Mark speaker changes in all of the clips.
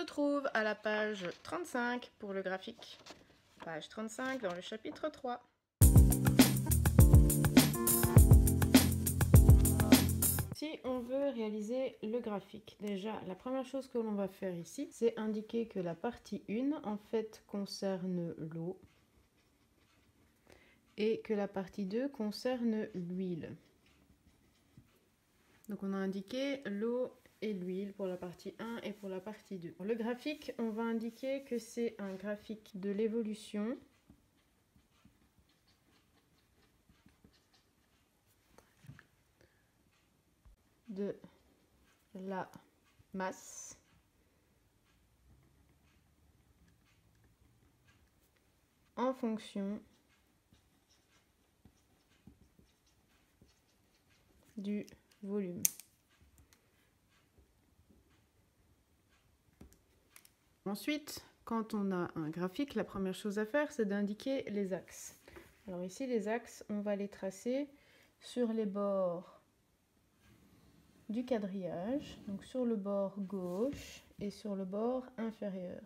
Speaker 1: retrouve à la page 35 pour le graphique. Page 35 dans le chapitre 3. Si on veut réaliser le graphique, déjà la première chose que l'on va faire ici, c'est indiquer que la partie 1 en fait concerne l'eau et que la partie 2 concerne l'huile. Donc on a indiqué l'eau et l'huile pour la partie 1 et pour la partie 2. Pour le graphique, on va indiquer que c'est un graphique de l'évolution de la masse en fonction du volume. Ensuite, quand on a un graphique, la première chose à faire, c'est d'indiquer les axes. Alors ici, les axes, on va les tracer sur les bords du quadrillage, donc sur le bord gauche et sur le bord inférieur.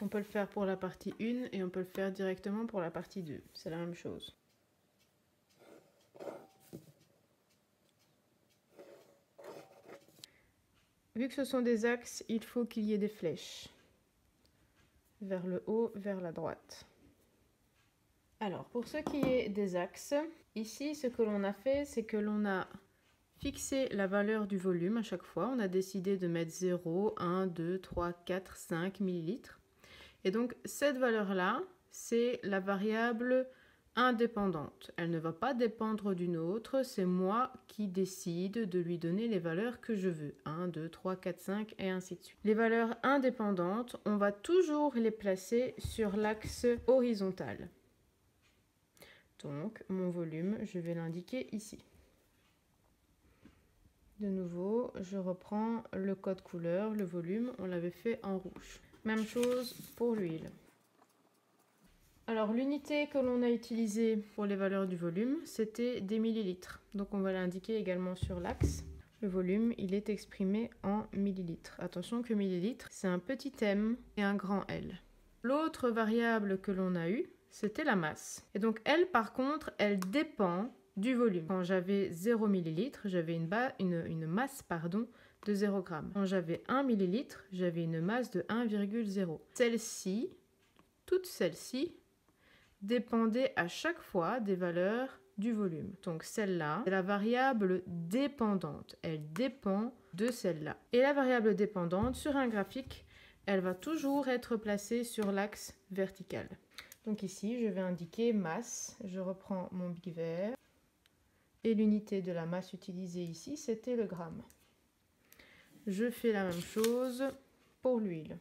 Speaker 1: On peut le faire pour la partie 1 et on peut le faire directement pour la partie 2. C'est la même chose. Vu que ce sont des axes, il faut qu'il y ait des flèches vers le haut, vers la droite. Alors, pour ce qui est des axes, ici, ce que l'on a fait, c'est que l'on a fixé la valeur du volume à chaque fois. On a décidé de mettre 0, 1, 2, 3, 4, 5 millilitres. Et donc, cette valeur-là, c'est la variable indépendante. Elle ne va pas dépendre d'une autre, c'est moi qui décide de lui donner les valeurs que je veux. 1, 2, 3, 4, 5 et ainsi de suite. Les valeurs indépendantes, on va toujours les placer sur l'axe horizontal. Donc, mon volume, je vais l'indiquer ici. De nouveau, je reprends le code couleur, le volume, on l'avait fait en rouge. Même chose pour l'huile. Alors, l'unité que l'on a utilisée pour les valeurs du volume, c'était des millilitres. Donc, on va l'indiquer également sur l'axe. Le volume, il est exprimé en millilitres. Attention que millilitres, c'est un petit m et un grand L. L'autre variable que l'on a eue, c'était la masse. Et donc, elle, par contre, elle dépend du volume. Quand j'avais 0 millilitres, j'avais une masse de 0 g. Quand j'avais 1 millilitre, j'avais une masse de 1,0. Celle-ci, toutes celles-ci, dépendait à chaque fois des valeurs du volume. Donc celle-là, c'est la variable dépendante. Elle dépend de celle-là. Et la variable dépendante, sur un graphique, elle va toujours être placée sur l'axe vertical. Donc ici, je vais indiquer masse. Je reprends mon bic vert. Et l'unité de la masse utilisée ici, c'était le gramme. Je fais la même chose pour l'huile.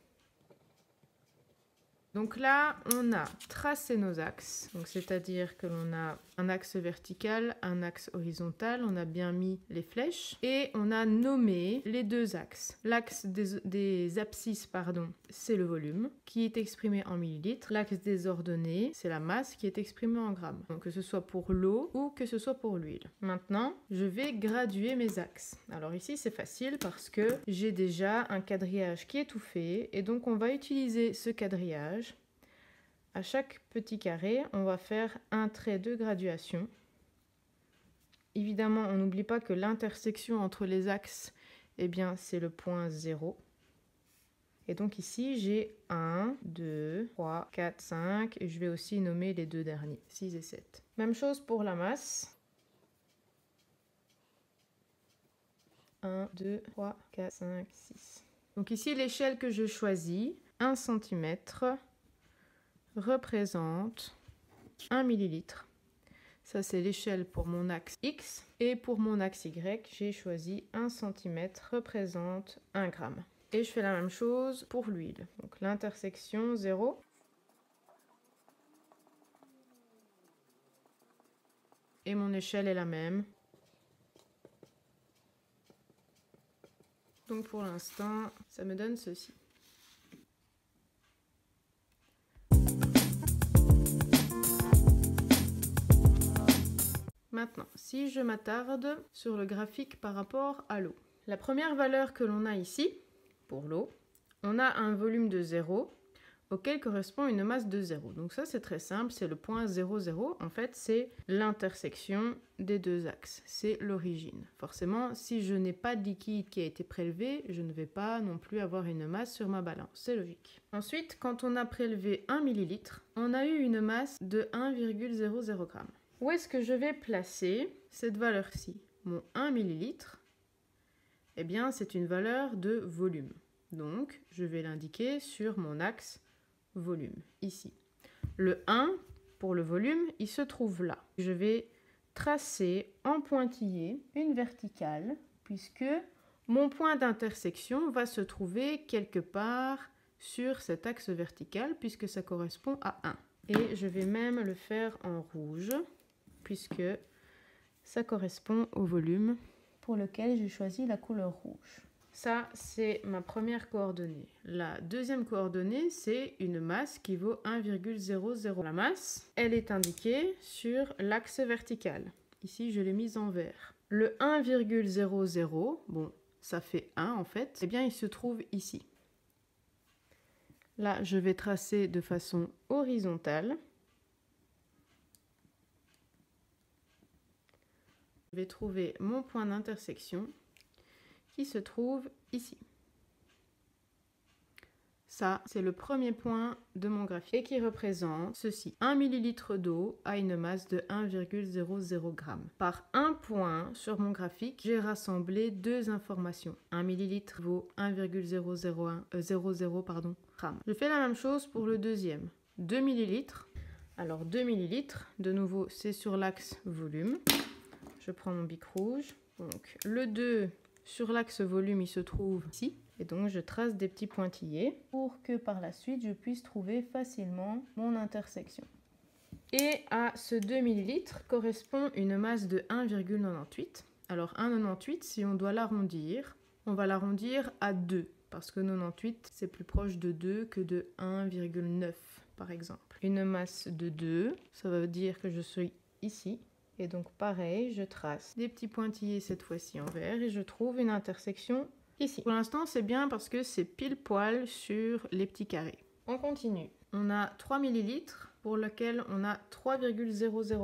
Speaker 1: Donc là, on a tracé nos axes, c'est-à-dire que l'on a un axe vertical, un axe horizontal, on a bien mis les flèches et on a nommé les deux axes. L'axe des abscisses, c'est le volume qui est exprimé en millilitres. L'axe des ordonnées, c'est la masse qui est exprimée en grammes, donc que ce soit pour l'eau ou que ce soit pour l'huile. Maintenant, je vais graduer mes axes. Alors ici, c'est facile parce que j'ai déjà un quadrillage qui est tout fait et donc on va utiliser ce quadrillage. À chaque petit carré, on va faire un trait de graduation. Évidemment, on n'oublie pas que l'intersection entre les axes, eh bien, c'est le point 0. Et donc ici, j'ai 1, 2, 3, 4, 5. Et je vais aussi nommer les deux derniers, 6 et 7. Même chose pour la masse. 1, 2, 3, 4, 5, 6. Donc ici, l'échelle que je choisis, 1 cm, représente 1 millilitre. Ça, c'est l'échelle pour mon axe X. Et pour mon axe Y, j'ai choisi 1 cm représente 1 g. Et je fais la même chose pour l'huile. Donc l'intersection 0. Et mon échelle est la même. Donc pour l'instant, ça me donne ceci. Maintenant, si je m'attarde sur le graphique par rapport à l'eau. La première valeur que l'on a ici, pour l'eau, on a un volume de 0 auquel correspond une masse de 0. Donc ça, c'est très simple, c'est le point 0, 0. En fait, c'est l'intersection des deux axes, c'est l'origine. Forcément, si je n'ai pas de liquide qui a été prélevé, je ne vais pas non plus avoir une masse sur ma balance, c'est logique. Ensuite, quand on a prélevé 1 ml, on a eu une masse de 1,00 g. Où est-ce que je vais placer cette valeur-ci? Mon 1 ml, eh bien, c'est une valeur de volume. Donc, je vais l'indiquer sur mon axe volume, ici. Le 1, pour le volume, il se trouve là. Je vais tracer en pointillé une verticale, puisque mon point d'intersection va se trouver quelque part sur cet axe vertical, puisque ça correspond à 1. Et je vais même le faire en rouge, puisque ça correspond au volume pour lequel j'ai choisi la couleur rouge. Ça, c'est ma première coordonnée. La deuxième coordonnée, c'est une masse qui vaut 1,00. La masse, elle est indiquée sur l'axe vertical. Ici, je l'ai mise en vert. Le 1,00, bon, ça fait 1 en fait, eh bien, il se trouve ici. Là, je vais tracer de façon horizontale. Je vais trouver mon point d'intersection qui se trouve ici. Ça, c'est le premier point de mon graphique et qui représente ceci. 1 ml d'eau a une masse de 1,00 g. Par un point sur mon graphique, j'ai rassemblé deux informations. 1 ml vaut 1,00 g. Je fais la même chose pour le deuxième. 2 ml. Alors 2 ml, de nouveau, c'est sur l'axe volume. Je prends mon bic rouge. Donc le 2 sur l'axe volume, il se trouve ici. Et donc je trace des petits pointillés pour que par la suite je puisse trouver facilement mon intersection. Et à ce 2 ml correspond une masse de 1,98. Alors 1,98, si on doit l'arrondir, on va l'arrondir à 2. Parce que 98, c'est plus proche de 2 que de 1,9 par exemple. Une masse de 2, ça veut dire que je suis ici. Et donc pareil, je trace des petits pointillés cette fois-ci en vert et je trouve une intersection ici. Pour l'instant, c'est bien parce que c'est pile poil sur les petits carrés. On continue. On a 3 ml pour lequel on a 3,00 g.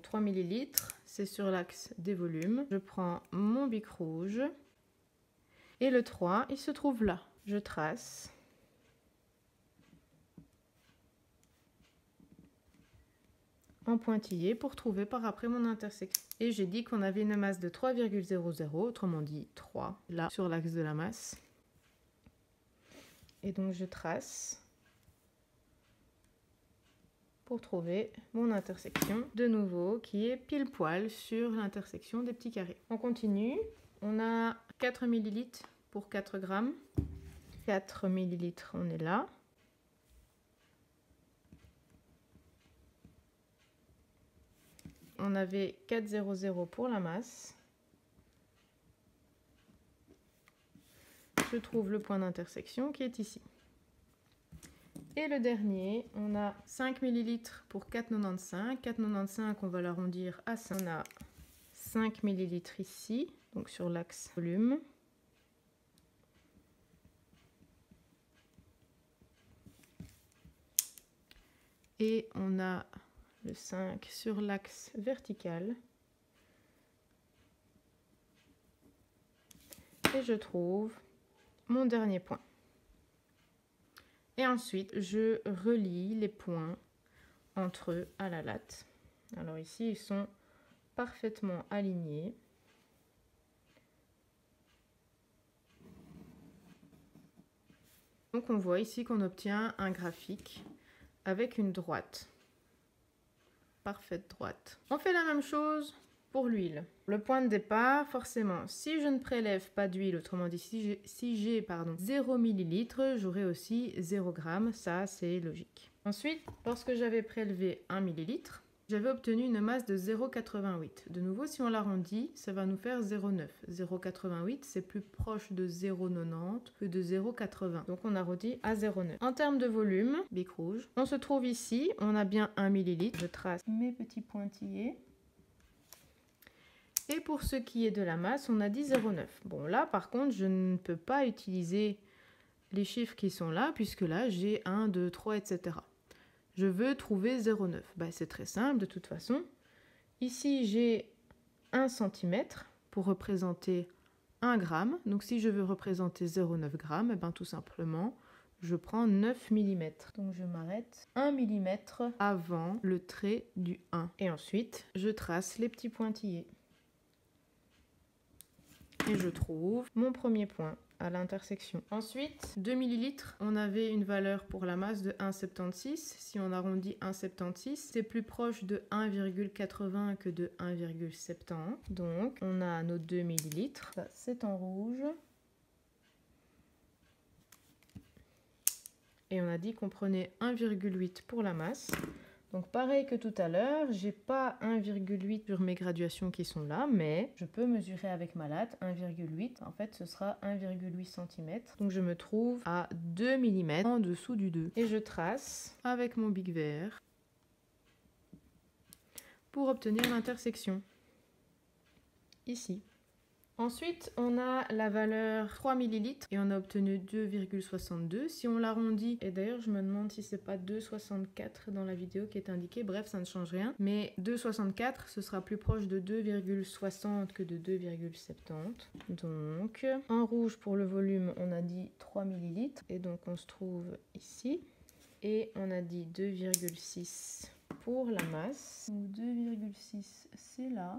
Speaker 1: 3 ml, c'est sur l'axe des volumes. Je prends mon bic rouge et le 3, il se trouve là. Je trace. En pointillé pour trouver par après mon intersection. Et j'ai dit qu'on avait une masse de 3,00, autrement dit 3, là, sur l'axe de la masse. Et donc je trace pour trouver mon intersection, de nouveau, qui est pile poil sur l'intersection des petits carrés. On continue. On a 4 ml pour 4 grammes. 4 ml, on est là. On avait 4,00 pour la masse. Je trouve le point d'intersection qui est ici. Et le dernier, on a 5 ml pour 4,95. 4,95, on va l'arrondir à 5. On a 5 ml ici, donc sur l'axe volume. Et on a le 5 sur l'axe vertical. Et je trouve mon dernier point. Et ensuite, je relie les points entre eux à la latte. Alors ici, ils sont parfaitement alignés. Donc on voit ici qu'on obtient un graphique avec une droite. Parfaite droite. On fait la même chose pour l'huile. Le point de départ, forcément, si je ne prélève pas d'huile, autrement dit, si j'ai 0 ml, j'aurai aussi 0 g. Ça, c'est logique. Ensuite, lorsque j'avais prélevé 1 ml, j'avais obtenu une masse de 0,88. De nouveau, si on l'arrondit, ça va nous faire 0,9. 0,88, c'est plus proche de 0,90 que de 0,80. Donc, on arrondit à 0,9. En termes de volume, bic rouge, on se trouve ici. On a bien 1 ml. Je trace mes petits pointillés. Et pour ce qui est de la masse, on a dit 0,9. Bon, là, par contre, je ne peux pas utiliser les chiffres qui sont là, puisque là, j'ai 1, 2, 3, etc. Je veux trouver 0,9. Ben, c'est très simple, de toute façon. Ici, j'ai 1 cm pour représenter 1 gramme. Donc, si je veux représenter 0,9 g, ben, tout simplement, je prends 9 mm. Donc, je m'arrête 1 mm avant le trait du 1. Et ensuite, je trace les petits pointillés. Et je trouve mon premier point à l'intersection. Ensuite, 2 ml, on avait une valeur pour la masse de 1,76. Si on arrondit 1,76, c'est plus proche de 1,80 que de 1,70. Donc, on a nos 2 ml. Ça, c'est en rouge. Et on a dit qu'on prenait 1,8 pour la masse. Donc pareil que tout à l'heure, j'ai pas 1,8 sur mes graduations qui sont là, mais je peux mesurer avec ma latte 1,8. En fait, ce sera 1,8 cm. Donc je me trouve à 2 mm en dessous du 2. Et je trace avec mon bic vert pour obtenir l'intersection. Ici. Ensuite, on a la valeur 3 ml et on a obtenu 2,62. Si on l'arrondit, et d'ailleurs je me demande si c'est pas 2,64 dans la vidéo qui est indiqué, bref ça ne change rien, mais 2,64 ce sera plus proche de 2,60 que de 2,70. Donc en rouge pour le volume on a dit 3 ml et donc on se trouve ici et on a dit 2,6 pour la masse. 2,6 c'est là.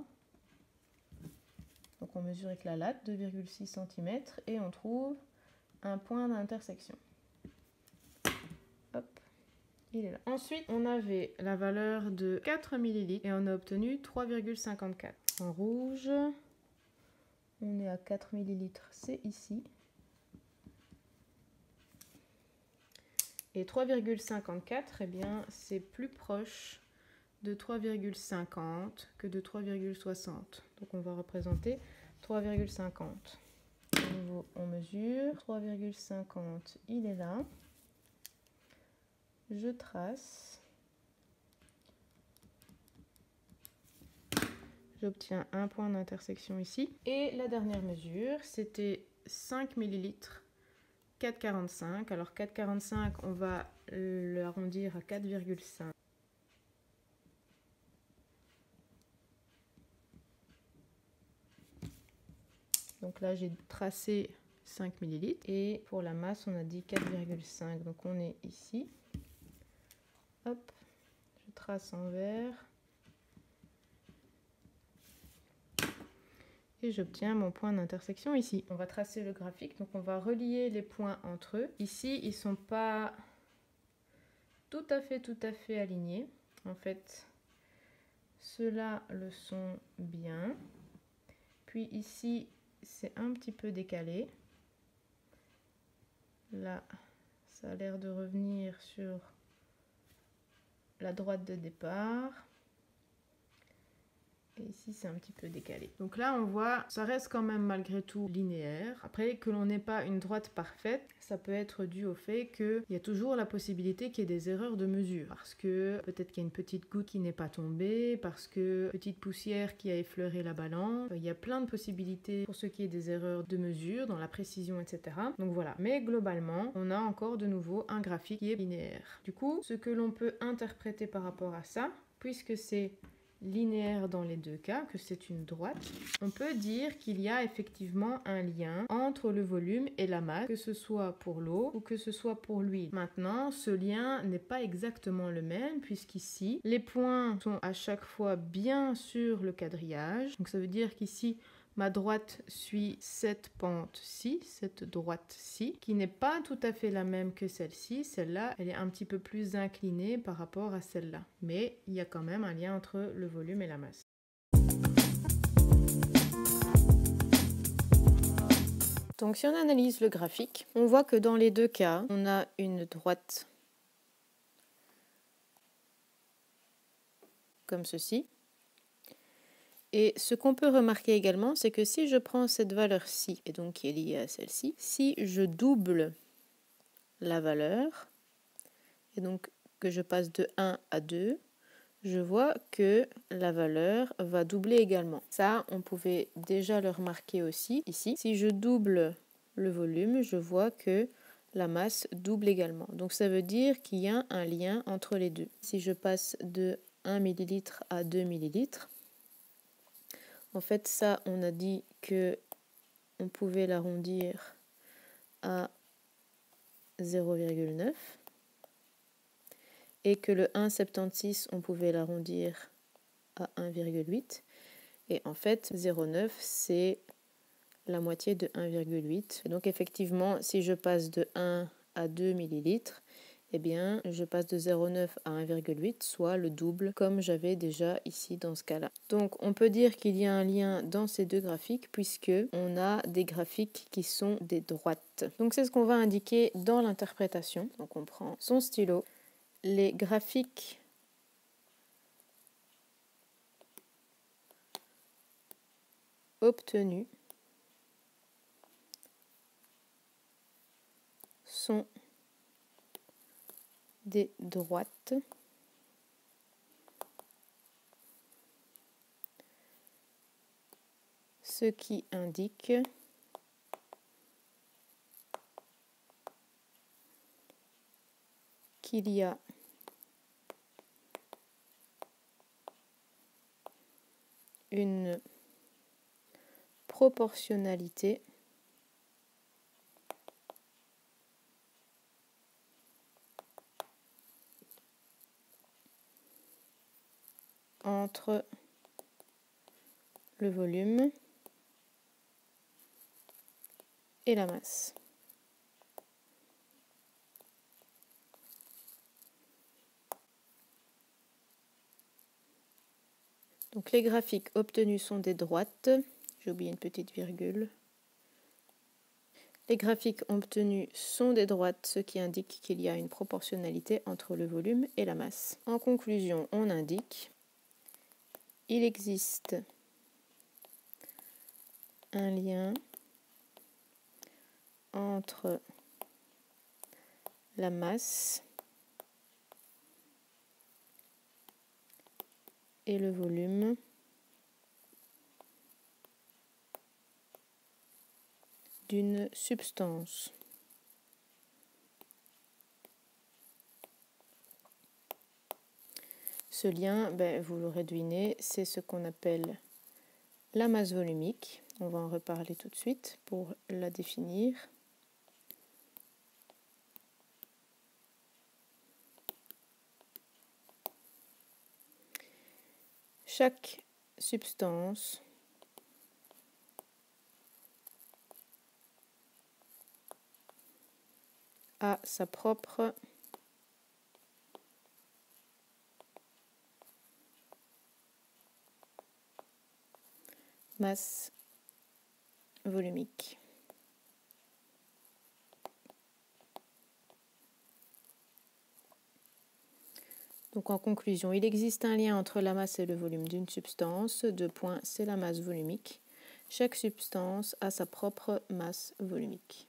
Speaker 1: Donc on mesure avec la latte, 2,6 cm, et on trouve un point d'intersection. Hop, il est là. Ensuite, on avait la valeur de 4 ml et on a obtenu 3,54. En rouge, on est à 4 ml, c'est ici. Et 3,54, eh bien, c'est plus proche de 3,50 que de 3,60. Donc on va représenter 3,50. De nouveau, on mesure. 3,50, il est là. Je trace. J'obtiens un point d'intersection ici. Et la dernière mesure, c'était 5 ml, 4,45. Alors 4,45, on va l'arrondir à 4,5. Donc là, j'ai tracé 5 ml. Et pour la masse, on a dit 4,5. Donc on est ici. Hop, je trace en vert. Et j'obtiens mon point d'intersection ici. On va tracer le graphique. Donc on va relier les points entre eux. Ici, ils ne sont pas tout à fait alignés. En fait, ceux-là le sont bien. Puis ici, c'est un petit peu décalé. Là, ça a l'air de revenir sur la droite de départ. Et ici, c'est un petit peu décalé. Donc là, on voit, ça reste quand même malgré tout linéaire. Après, que l'on n'ait pas une droite parfaite, ça peut être dû au fait qu'il y a toujours la possibilité qu'il y ait des erreurs de mesure. Parce que peut-être qu'il y a une petite goutte qui n'est pas tombée, parce que petite poussière qui a effleuré la balance. Il y a plein de possibilités pour ce qui est des erreurs de mesure, dans la précision, etc. Donc voilà. Mais globalement, on a encore de nouveau un graphique qui est linéaire. Du coup, ce que l'on peut interpréter par rapport à ça, puisque c'est linéaire dans les deux cas, que c'est une droite, on peut dire qu'il y a effectivement un lien entre le volume et la masse, que ce soit pour l'eau ou que ce soit pour l'huile. Maintenant, ce lien n'est pas exactement le même, puisqu'ici, les points sont à chaque fois bien sur le quadrillage. Donc ça veut dire qu'ici, ma droite suit cette pente-ci, cette droite-ci, qui n'est pas tout à fait la même que celle-ci. Celle-là, elle est un petit peu plus inclinée par rapport à celle-là. Mais il y a quand même un lien entre le volume et la masse. Donc si on analyse le graphique, on voit que dans les deux cas, on a une droite comme ceci. Et ce qu'on peut remarquer également, c'est que si je prends cette valeur-ci, et donc qui est liée à celle-ci, si je double la valeur, et donc que je passe de 1 à 2, je vois que la valeur va doubler également. Ça, on pouvait déjà le remarquer aussi ici. Si je double le volume, je vois que la masse double également. Donc ça veut dire qu'il y a un lien entre les deux. Si je passe de 1 ml à 2 ml, en fait ça, on a dit que on pouvait l'arrondir à 0,9 et que le 1,76 on pouvait l'arrondir à 1,8 et en fait 0,9 c'est la moitié de 1,8. Donc effectivement si je passe de 1 à 2 ml, eh bien je passe de 0,9 à 1,8, soit le double comme j'avais déjà ici dans ce cas-là. Donc on peut dire qu'il y a un lien dans ces deux graphiques puisque on a des graphiques qui sont des droites. Donc c'est ce qu'on va indiquer dans l'interprétation. Donc on prend son stylo, les graphiques obtenus sont des droites ce qui indique qu'il y a une proportionnalité entre le volume et la masse. Donc les graphiques obtenus sont des droites. J'ai oublié une petite virgule. Les graphiques obtenus sont des droites, ce qui indique qu'il y a une proportionnalité entre le volume et la masse. En conclusion, on indique il existe un lien entre la masse et le volume d'une substance. Ce lien, vous l'aurez deviné, c'est ce qu'on appelle la masse volumique. On va en reparler tout de suite pour la définir. Chaque substance a sa propre masse volumique. Donc en conclusion, il existe un lien entre la masse et le volume d'une substance. 2 points, c'est la masse volumique. Chaque substance a sa propre masse volumique.